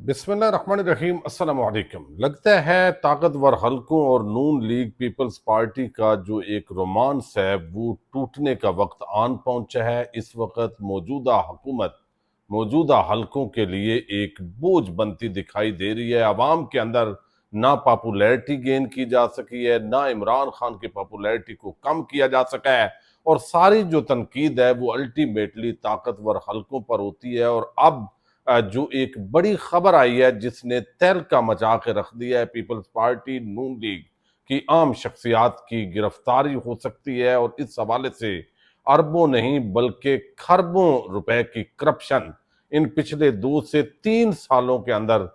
بسم اللہ الرحمن الرحیم۔ السلام علیکم۔ لگتا ہے طاقتور حلقوں اور نون لیگ پیپلز پارٹی کا جو ایک رومانس ہے وہ ٹوٹنے کا وقت آن پہنچا ہے۔ اس وقت موجودہ حکومت موجودہ حلقوں کے لیے ایک بوجھ بنتی دکھائی دے رہی ہے۔ عوام کے اندر نہ پاپولیرٹی گین کی جا سکی ہے، نہ عمران خان کی پاپولیرٹی کو کم کیا جا سکا ہے، اور ساری جو تنقید ہے وہ الٹیمیٹلی طاقتور حلقوں پر ہوتی ہے۔ اور اب جو ایک بڑی خبر آئی ہے جس نے تہلکہ مچا کے رکھ دیا ہے، پیپلز پارٹی نون لیگ کی عام شخصیات کی گرفتاری ہو سکتی ہے، اور اس حوالے سے اربوں نہیں بلکہ کھربوں روپے کی کرپشن ان پچھلے 2 سے 3 سالوں کے اندر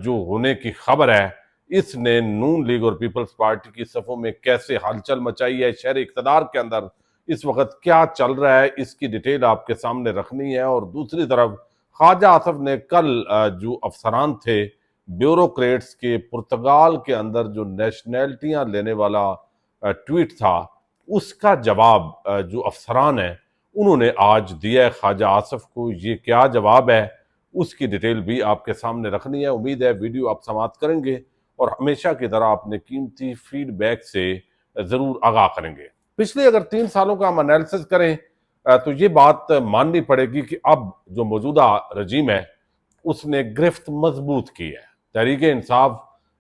جو ہونے کی خبر ہے، اس نے نون لیگ اور پیپلز پارٹی کی صفوں میں کیسے ہلچل مچائی ہے، شہر اقتدار کے اندر اس وقت کیا چل رہا ہے، اس کی ڈیٹیل آپ کے سامنے رکھنی ہے۔ اور دوسری طرف خواجہ آصف نے کل جو افسران تھے بیوروکریٹس کے، پرتگال کے اندر جو نیشنلٹیاں لینے والا ٹویٹ تھا، اس کا جواب جو افسران ہیں انہوں نے آج دیا ہے خواجہ آصف کو۔ یہ کیا جواب ہے اس کی ڈیٹیل بھی آپ کے سامنے رکھنی ہے۔ امید ہے ویڈیو آپ سماعت کریں گے اور ہمیشہ کی طرح اپنے قیمتی فیڈ بیک سے ضرور آگاہ کریں گے۔ پچھلے اگر 3 سالوں کا ہم انالیسس کریں تو یہ بات ماننی پڑے گی کہ اب جو موجودہ رجیم ہے اس نے گرفت مضبوط کی ہے۔ تحریک انصاف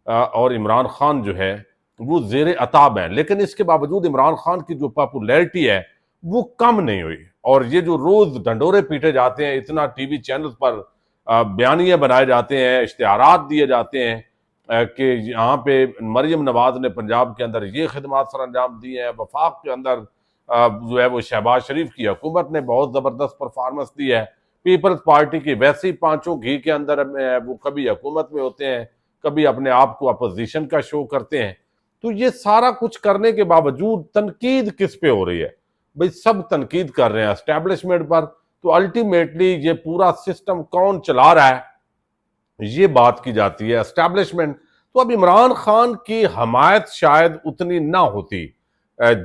اور عمران خان جو ہے وہ زیر عتاب ہیں، لیکن اس کے باوجود عمران خان کی جو پاپولیرٹی ہے وہ کم نہیں ہوئی، اور یہ جو روز ڈھنڈورے پیٹے جاتے ہیں، اتنا ٹی وی چینلز پر بیانیے بنائے جاتے ہیں، اشتہارات دیے جاتے ہیں کہ یہاں پہ مریم نواز نے پنجاب کے اندر یہ خدمات سر انجام دی ہیں، وفاق کے اندر جو ہے وہ شہباز شریف کی حکومت نے بہت زبردست پرفارمنس دی ہے، پیپلز پارٹی کی ویسی پانچوں گھی کے اندر وہ کبھی حکومت میں ہوتے ہیں، کبھی اپنے آپ کو اپوزیشن کا شو کرتے ہیں۔ تو یہ سارا کچھ کرنے کے باوجود تنقید کس پہ ہو رہی ہے؟ بھئی سب تنقید کر رہے ہیں اسٹیبلشمنٹ پر، تو الٹیمیٹلی یہ پورا سسٹم کون چلا رہا ہے یہ بات کی جاتی ہے، اسٹیبلشمنٹ۔ تو اب عمران خان کی حمایت شاید اتنی نہ ہوتی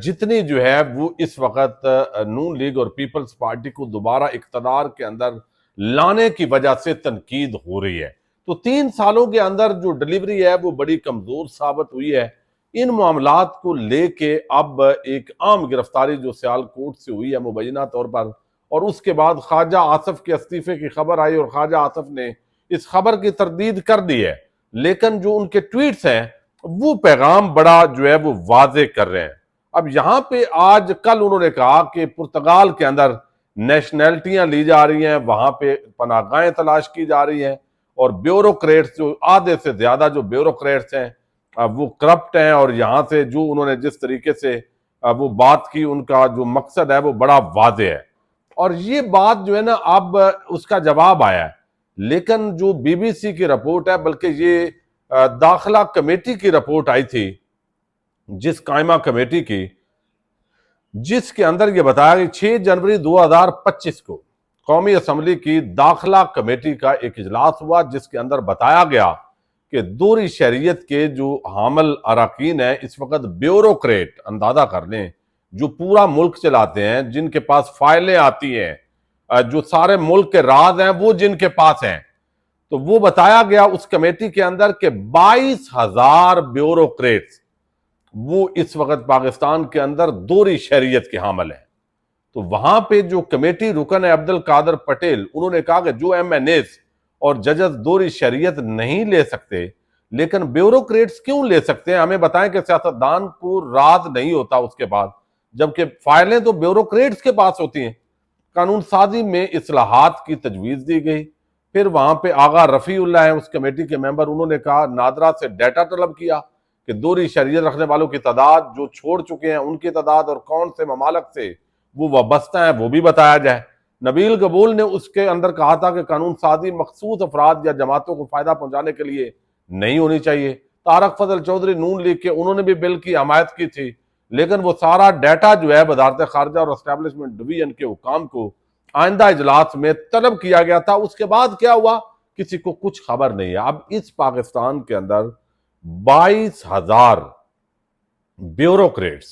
جتنی جو ہے وہ اس وقت نون لیگ اور پیپلز پارٹی کو دوبارہ اقتدار کے اندر لانے کی وجہ سے تنقید ہو رہی ہے۔ تو 3 سالوں کے اندر جو ڈیلیوری ہے وہ بڑی کمزور ثابت ہوئی ہے۔ ان معاملات کو لے کے اب ایک عام گرفتاری جو سیالکوٹ سے ہوئی ہے مبینہ طور پر، اور اس کے بعد خواجہ آصف کے استعفے کی خبر آئی اور خواجہ آصف نے اس خبر کی تردید کر دی ہے، لیکن جو ان کے ٹویٹس ہیں وہ پیغام بڑا جو ہے وہ واضح کر رہے ہیں۔ اب یہاں پہ آج کل انہوں نے کہا کہ پرتگال کے اندر نیشنلٹیاں لی جا رہی ہیں، وہاں پہ پناہ گاہیں تلاش کی جا رہی ہیں، اور بیوروکریٹس جو آدھے سے زیادہ جو بیوروکریٹس ہیں وہ کرپٹ ہیں، اور یہاں سے جو انہوں نے جس طریقے سے وہ بات کی ان کا جو مقصد ہے وہ بڑا واضح ہے، اور یہ بات جو ہے نا اب اس کا جواب آیا ہے۔ لیکن جو بی بی سی کی رپورٹ ہے، بلکہ یہ داخلہ کمیٹی کی رپورٹ آئی تھی، جس قائمہ کمیٹی کی، جس کے اندر یہ بتایا کہ 6 جنوری 2025 کو قومی اسمبلی کی داخلہ کمیٹی کا ایک اجلاس ہوا، جس کے اندر بتایا گیا کہ دوہری شہریت کے جو حامل اراکین ہیں اس وقت بیوروکریٹ، اندازہ کر لیں، جو پورا ملک چلاتے ہیں، جن کے پاس فائلیں آتی ہیں، جو سارے ملک کے راز ہیں وہ جن کے پاس ہیں، تو وہ بتایا گیا اس کمیٹی کے اندر کہ 22,000 بیوروکریٹس وہ اس وقت پاکستان کے اندر دوہری شہریت کے حامل ہیں۔ تو وہاں پہ جو کمیٹی رکن ہے عبدالقادر پٹیل، انہوں نے کہا کہ جو ایم این ایز اور ججز دوہری شہریت نہیں لے سکتے، لیکن بیوروکریٹس کیوں لے سکتے ہیں؟ ہمیں بتائیں کہ سیاستدان کو راز نہیں ہوتا اس کے بعد، جبکہ فائلیں تو بیوروکریٹس کے پاس ہوتی ہیں۔ قانون سازی میں اصلاحات کی تجویز دی گئی، پھر وہاں پہ آغا رفیع اللہ ہیں اس کمیٹی کے ممبر، انہوں نے کہا نادرا سے ڈیٹا طلب کیا کہ دوہری شہریت رکھنے والوں کی تعداد، جو چھوڑ چکے ہیں ان کی تعداد، اور کون سے ممالک سے وہ وابستہ ہیں وہ بھی بتایا جائے۔ نبیل قبول نے اس کے اندر کہا تھا کہ قانون سازی مخصوص افراد یا جماعتوں کو فائدہ پہنچانے کے لیے نہیں ہونی چاہیے۔ طارق فضل چودھری نون لیگ کے، انہوں نے بھی بل کی حمایت کی تھی، لیکن وہ سارا ڈیٹا جو ہے وزارت خارجہ اور اسٹیبلشمنٹ ڈویژن کے حکام کو آئندہ اجلاس میں طلب کیا گیا تھا۔ اس کے بعد کیا ہوا کسی کو کچھ خبر نہیں ہے۔ اب اس پاکستان کے اندر 22,000 بیوروکریٹس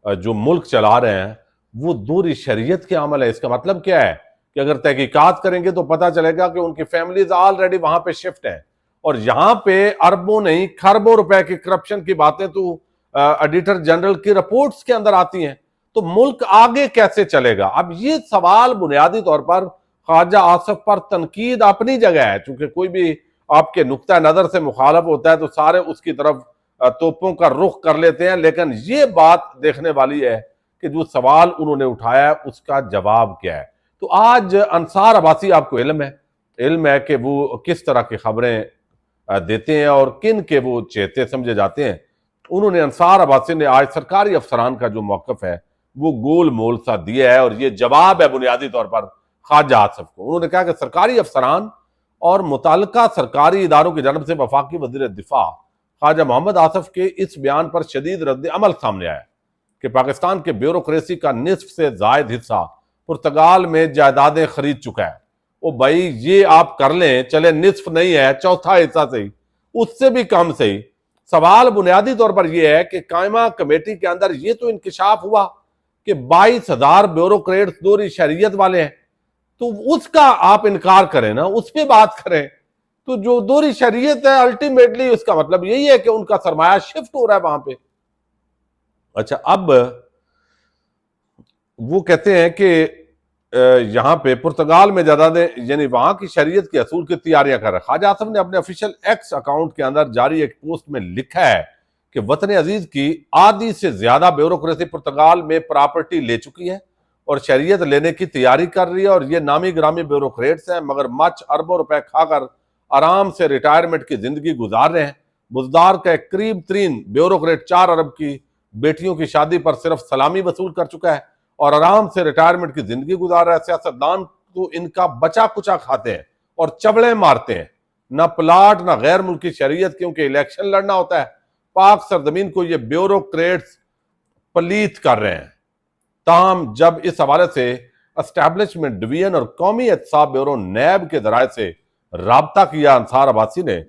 جو ملک چلا رہے ہیں وہ دوہری شہریت کے عمل ہے۔ اس کا مطلب کیا ہے کہ اگر تحقیقات کریں گے تو پتہ چلے گا کہ ان کی فیملیز آلریڈی وہاں پہ شفٹ ہیں، اور یہاں پہ اربوں نہیں کھربوں روپے کی کرپشن کی باتیں تو ایڈیٹر جنرل کی رپورٹس کے اندر آتی ہیں. تو ملک آگے کیسے چلے گا؟ اب یہ سوال بنیادی طور پر خواجہ آصف پر تنقید اپنی جگہ ہے، چونکہ کوئی بھی آپ کے نقطہ نظر سے مخالف ہوتا ہے تو سارے اس کی طرف توپوں کا رخ کر لیتے ہیں، لیکن یہ بات دیکھنے والی ہے کہ جو سوال انہوں نے اٹھایا ہے اس کا جواب کیا ہے. تو آج انصار عباسی آپ کو علم ہے کہ وہ کس طرح کی خبریں دیتے ہیں اور کن کے وہ چہتے سمجھے جاتے ہیں. انہوں نے انصار عباسی نے آج سرکاری افسران کا جو موقف ہے وہ گول مول سا دیا ہے، اور یہ جواب ہے بنیادی طور پر خواجہ آصف کو. انہوں نے کہا کہ سرکاری افسران اور متعلقہ سرکاری اداروں کی جانب سے وفاقی وزیر دفاع خواجہ محمد آصف کے اس بیان پر شدید رد عمل سامنے آیا کہ پاکستان کے بیوروکریسی کا نصف سے زائد حصہ پرتگال میں جائیدادیں خرید چکا ہے. او بھائی یہ آپ کر لیں، چلے نصف نہیں ہے، چوتھا حصہ صحیح، اس سے بھی کم صحیح. سوال بنیادی طور پر یہ ہے کہ قائمہ کمیٹی کے اندر یہ تو انکشاف ہوا کہ 22,000 بیوروکریٹس دوہری شہریت والے ہیں، تو اس کا آپ انکار کریں نا، اس پہ بات کریں. تو جو دوہری شہریت ہے الٹیمیٹلی اس کا مطلب یہی ہے کہ ان کا سرمایہ شفٹ ہو رہا ہے وہاں پہ. اچھا، اب وہ کہتے ہیں کہ یہاں پہ پرتگال میں جائیدادیں یعنی وہاں کی شہریت کے حصول کی تیاریاں کر رہا ہے. خواجہ آصف نے اپنے آفیشیل ایکس اکاؤنٹ کے اندر جاری ایک پوسٹ میں لکھا ہے کہ وطن عزیز کی آدھی سے زیادہ بیوروکریسی پرتگال میں پراپرٹی لے چکی ہے اور شہریت لینے کی تیاری کر رہی ہے، اور یہ نامی گرامی بیوروکریٹس ہیں مگر مچ اربوں روپے کھا کر آرام سے ریٹائرمنٹ کی زندگی گزار رہے ہیں. بزدار کا ایک قریب ترین بیوروکریٹ 4 ارب کی بیٹیوں کی شادی پر صرف سلامی وصول کر چکا ہے اور آرام سے ریٹائرمنٹ کی زندگی گزار رہا ہے. سیاستدان تو ان کا بچا کچا کھاتے ہیں اور چبڑے مارتے ہیں، نہ پلاٹ نہ غیر ملکی شہریت، کیونکہ الیکشن لڑنا ہوتا ہے. پاک سرزمین کو یہ بیوروکریٹس پلیت کر رہے ہیں. تاہم جب اس حوالے سے اسٹیبلشمنٹ ڈویژن اور قومی احتساب بیورو نیب کے ذرائع سے رابطہ کیا انصار عباسی نے،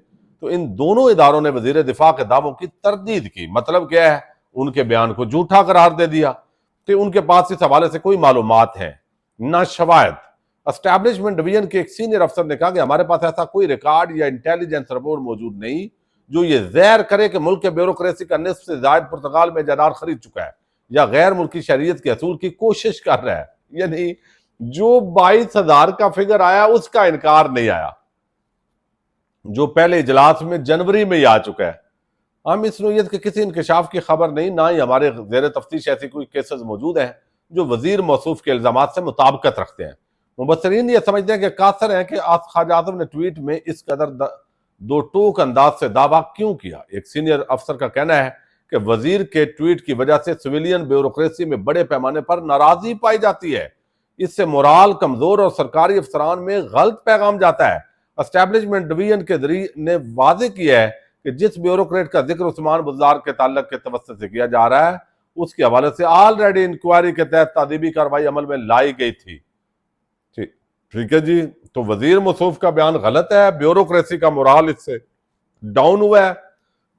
تو ان دونوں اداروں نے وزیر دفاع کے دعووں کی تردید کی. مطلب کیا ہے؟ ان کے بیان کو جھوٹا قرار دے دیا کہ ان کے پاس اس حوالے سے کوئی معلومات ہیں نہ شواہد. اسٹیبلشمنٹ ڈویژن کے ایک سینئر افسر نے کہا کہ ہمارے پاس ایسا کوئی ریکارڈ یا انٹیلیجنس رپورٹ موجود نہیں جو یہ ظاہر کرے کہ ملک کے بیوروکریسی کا نصف سے زائد پرتگال میں جائیداد خرید چکا ہے یا غیر ملکی شہریت کے حصول کی کوشش کر رہا ہے. یعنی جو 22,000 کا فگر آیا اس کا انکار نہیں آیا، جو پہلے اجلاس میں جنوری میں ہی آ چکا ہے. ہم اس نوعیت کے کسی انکشاف کی خبر نہیں، نہ ہی ہمارے زیر تفتیش ایسی کوئی کیسز موجود ہیں جو وزیر موصوف کے الزامات سے مطابقت رکھتے ہیں. مبصرین یہ سمجھتے ہیں کہ قاصر ہیں کہ خواجہ آصف نے ٹویٹ میں اس قدر دو ٹوک انداز سے دعویٰ کیوں کیا. ایک سینئر افسر کا کہنا ہے کہ وزیر کے ٹویٹ کی وجہ سے سویلین بیوروکریسی میں بڑے پیمانے پر ناراضی پائی جاتی ہے، اس سے مورال کمزور اور سرکاری افسران میں غلط پیغام جاتا ہے. اسٹیبلشمنٹ ڈویژن کے ذریعے نے واضح کیا ہے کہ جس بیوروکریٹ کا ذکر عثمان بزدار کے تعلق کے توسط سے کیا جا رہا ہے اس کے حوالے سے آلریڈی انکوائری کے تحت تادیبی کارروائی عمل میں لائی گئی تھی. ٹھیک ہے جی، تو وزیر موصوف کا بیان غلط ہے، بیوروکریسی کا مورال اس سے ڈاؤن ہوا ہے،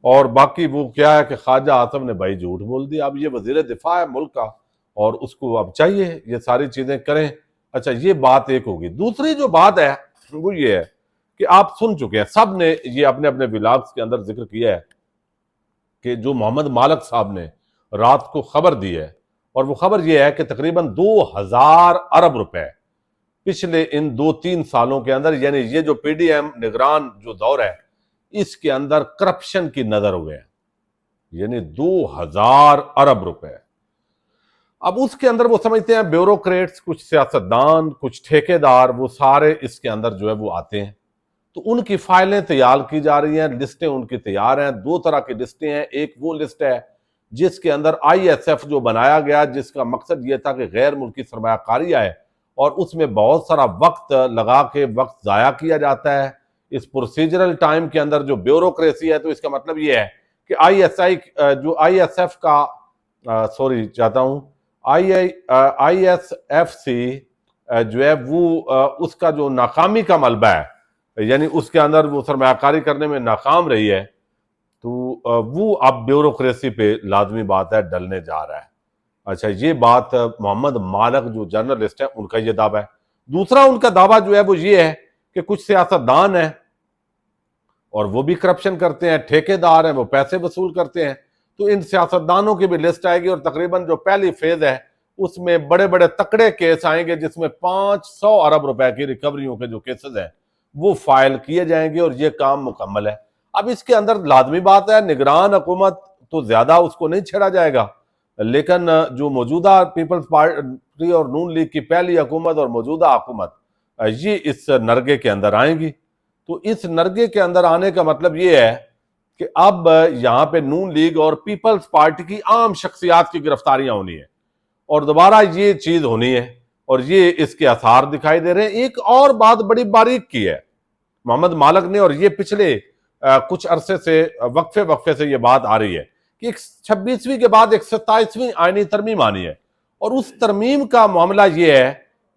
اور باقی وہ کیا ہے کہ خواجہ آصف نے بھائی جھوٹ بول دیا. اب یہ وزیر دفاع ہے ملک کا اور اس کو اب چاہیے یہ ساری چیزیں کریں. اچھا، یہ بات ایک ہوگی. دوسری جو بات ہے وہ یہ ہے کہ آپ سن چکے ہیں، سب نے یہ اپنے اپنے ولاگز کے اندر ذکر کیا ہے کہ جو محمد مالک صاحب نے رات کو خبر دی ہے، اور وہ خبر یہ ہے کہ تقریباً 2,000 ارب روپے پچھلے ان 2-3 سالوں کے اندر، یعنی یہ جو پی ڈی ایم نگران جو دور ہے اس کے اندر کرپشن کی نظر ہوئے ہیں، یعنی 2,000 ارب روپے. اب اس کے اندر وہ سمجھتے ہیں بیوروکریٹس، کچھ سیاستدان، کچھ ٹھیکیدار، وہ سارے اس کے اندر جو ہے وہ آتے ہیں. تو ان کی فائلیں تیار کی جا رہی ہیں، لسٹیں ان کی تیار ہیں. 2 طرح کی لسٹیں ہیں. ایک وہ لسٹ ہے جس کے اندر آئی ایس ایف جو بنایا گیا، جس کا مقصد یہ تھا کہ غیر ملکی سرمایہ کاری آئے، اور اس میں بہت سارا وقت لگا کے وقت ضائع کیا جاتا ہے اس پروسیجرل ٹائم کے اندر جو بیوروکریسی ہے. تو اس کا مطلب یہ ہے کہ آئی ایس ایف کا آئی ایس ایف سی جو ہے وہ اس کا جو ناکامی کا ملبہ ہے، یعنی اس کے اندر وہ سرمایہ کاری کرنے میں ناکام رہی ہے، تو وہ اب بیوروکریسی پہ لازمی بات ہے ڈلنے جا رہا ہے. اچھا، یہ بات محمد مالک جو جرنلسٹ ہیں ان کا یہ دعویٰ ہے. دوسرا ان کا دعویٰ جو ہے وہ یہ ہے کہ کچھ سیاستدان ہیں اور وہ بھی کرپشن کرتے ہیں، ٹھیکیدار ہیں، وہ پیسے وصول کرتے ہیں، تو ان سیاستدانوں کی بھی لسٹ آئے گی اور تقریباً جو پہلی فیز ہے اس میں بڑے بڑے تکڑے کیس آئیں گے، جس میں 500 ارب روپے کی ریکوریوں کے جو کیسز ہیں وہ فائل کیے جائیں گے اور یہ کام مکمل ہے۔ اب اس کے اندر لازمی بات ہے، نگران حکومت تو زیادہ اس کو نہیں چھیڑا جائے گا، لیکن جو موجودہ پیپلز پارٹی اور نون لیگ کی پہلی حکومت اور موجودہ حکومت یہ اس نرگے کے اندر آئیں گی۔ تو اس نرگے کے اندر آنے کا مطلب یہ ہے کہ اب یہاں پہ نون لیگ اور پیپلز پارٹی کی عام شخصیات کی گرفتاریاں ہونی ہیں اور دوبارہ یہ چیز ہونی ہے اور یہ اس کے آثار دکھائی دے رہے ہیں۔ ایک اور بات بڑی باریک کی ہے محمد مالک نے، اور یہ پچھلے کچھ عرصے سے وقفے سے یہ بات آ رہی ہے کہ 26ویں کے بعد ایک 27ویں آئینی ترمیم آنی ہے، اور اس ترمیم کا معاملہ یہ ہے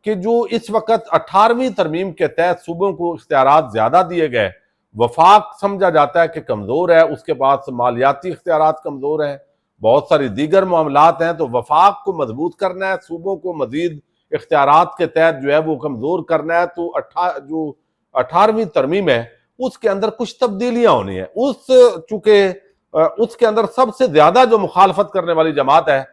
کہ جو اس وقت 18ویں ترمیم کے تحت صوبوں کو اختیارات زیادہ دیے گئے، وفاق سمجھا جاتا ہے کہ کمزور ہے، اس کے بعد مالیاتی اختیارات کمزور ہیں، بہت ساری دیگر معاملات ہیں، تو وفاق کو مضبوط کرنا ہے، صوبوں کو مزید اختیارات کے تحت جو ہے وہ کمزور کرنا ہے، تو جو 18ویں ترمیم ہے اس کے اندر کچھ تبدیلیاں ہونی ہیں۔ چونکہ اس کے اندر سب سے زیادہ جو مخالفت کرنے والی جماعت ہے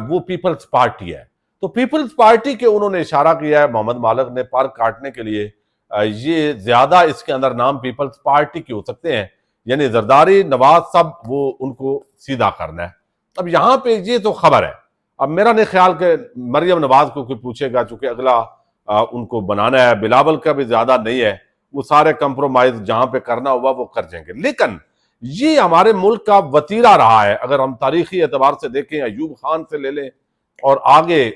وہ پیپلز پارٹی ہے، تو پیپلز پارٹی کے انہوں نے اشارہ کیا ہے محمد مالک نے پر کاٹنے کے لیے، یہ زیادہ اس کے اندر نام پیپلز پارٹی کے ہو سکتے ہیں، یعنی زرداری نواز سب وہ ان کو سیدھا کرنا ہے۔ اب یہاں پہ یہ تو خبر ہے، اب میرا نہیں خیال کہ مریم نواز کو کوئی پوچھے گا، چونکہ اگلا ان کو بنانا ہے، بلاول کا بھی زیادہ نہیں ہے، وہ سارے کمپرومائز جہاں پہ کرنا ہوا وہ کر جائیں گے۔ لیکن یہ ہمارے ملک کا وتیرہ رہا ہے، اگر ہم تاریخی اعتبار سے دیکھیں، ایوب خان سے لے لیں اور آگے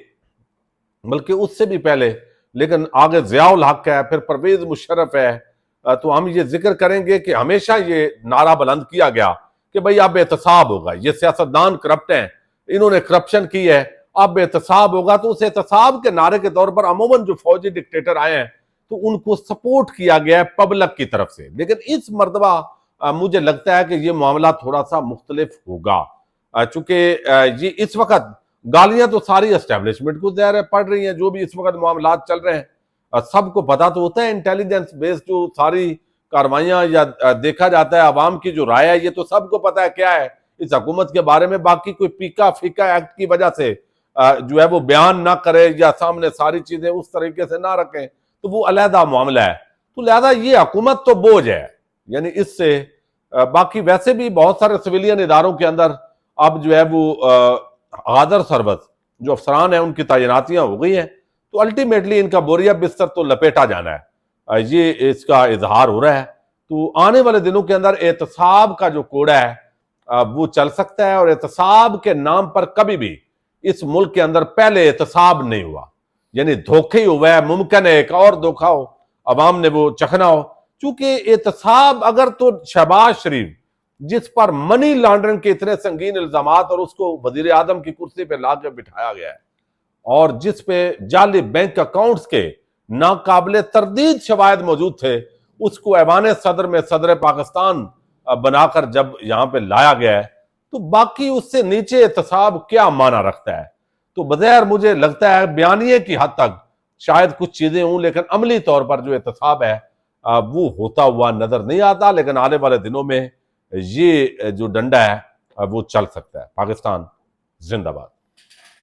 بلکہ اس سے بھی پہلے، لیکن آگے ضیاء الحق ہے، پھر پرویز مشرف ہے، تو ہم یہ ذکر کریں گے کہ ہمیشہ یہ نعرہ بلند کیا گیا کہ بھئی اب احتساب ہوگا، یہ سیاستدان کرپٹ ہیں، انہوں نے کرپشن کی ہے، اب احتساب ہوگا، تو اس احتساب کے نعرے کے طور پر عموماً جو فوجی ڈکٹیٹر آئے ہیں تو ان کو سپورٹ کیا گیا ہے پبلک کی طرف سے۔ لیکن اس مرتبہ مجھے لگتا ہے کہ یہ معاملہ تھوڑا سا مختلف ہوگا، چونکہ یہ اس وقت گالیاں تو ساری اسٹیبلشمنٹ کو ظاہر ہے پڑ رہی ہیں، جو بھی اس وقت معاملات چل رہے ہیں سب کو پتا تو ہوتا ہے، انٹیلیجنس بیس جو ساری کاروائیاں یا دیکھا جاتا ہے، عوام کی جو رائے ہے یہ تو سب کو پتا ہے کیا ہے اس حکومت کے بارے میں۔ باقی کوئی پیکا فیکا ایکٹ کی وجہ سے جو ہے وہ بیان نہ کرے یا سامنے ساری چیزیں اس طریقے سے نہ رکھیں تو وہ علیحدہ معاملہ ہے، تو لہذا یہ حکومت تو بوجھ ہے، یعنی اس سے باقی ویسے بھی بہت سارے سویلین اداروں کے اندر اب جو ہے وہ غادر سربت جو افسران ہیں ان کی تعیناتیاں ہو گئی ہیں، تو الٹیمیٹلی ان کا بوریا بستر تو لپیٹا جانا ہے، یہ اس کا اظہار ہو رہا ہے۔ تو آنے والے دنوں کے اندر احتساب کا جو کوڑا ہے وہ چل سکتا ہے، اور احتساب کے نام پر کبھی بھی اس ملک کے اندر پہلے احتساب نہیں ہوا، یعنی دھوکے ہی ہوا ہے، ممکن ہے ایک اور دھوکہ ہو، عوام نے وہ چکھنا ہو، چونکہ احتساب اگر تو شہباز شریف جس پر منی لانڈرنگ کے اتنے سنگین الزامات اور اس کو وزیر اعظم کی کرسی پہ لا کے بٹھایا گیا ہے، اور جس پہ جعلی بینک اکاؤنٹس کے ناقابل تردید شواہد موجود تھے، اس کو ایوان صدر میں صدر پاکستان بنا کر جب یہاں پہ لایا گیا ہے، تو باقی اس سے نیچے احتساب کیا معنی رکھتا ہے؟ تو بظاہر مجھے لگتا ہے بیانیے کی حد تک شاید کچھ چیزیں ہوں، لیکن عملی طور پر جو احتساب ہے وہ ہوتا ہوا نظر نہیں آتا، لیکن آنے والے دنوں میں یہ جو ڈنڈا ہے وہ چل سکتا ہے۔ پاکستان زندہ باد۔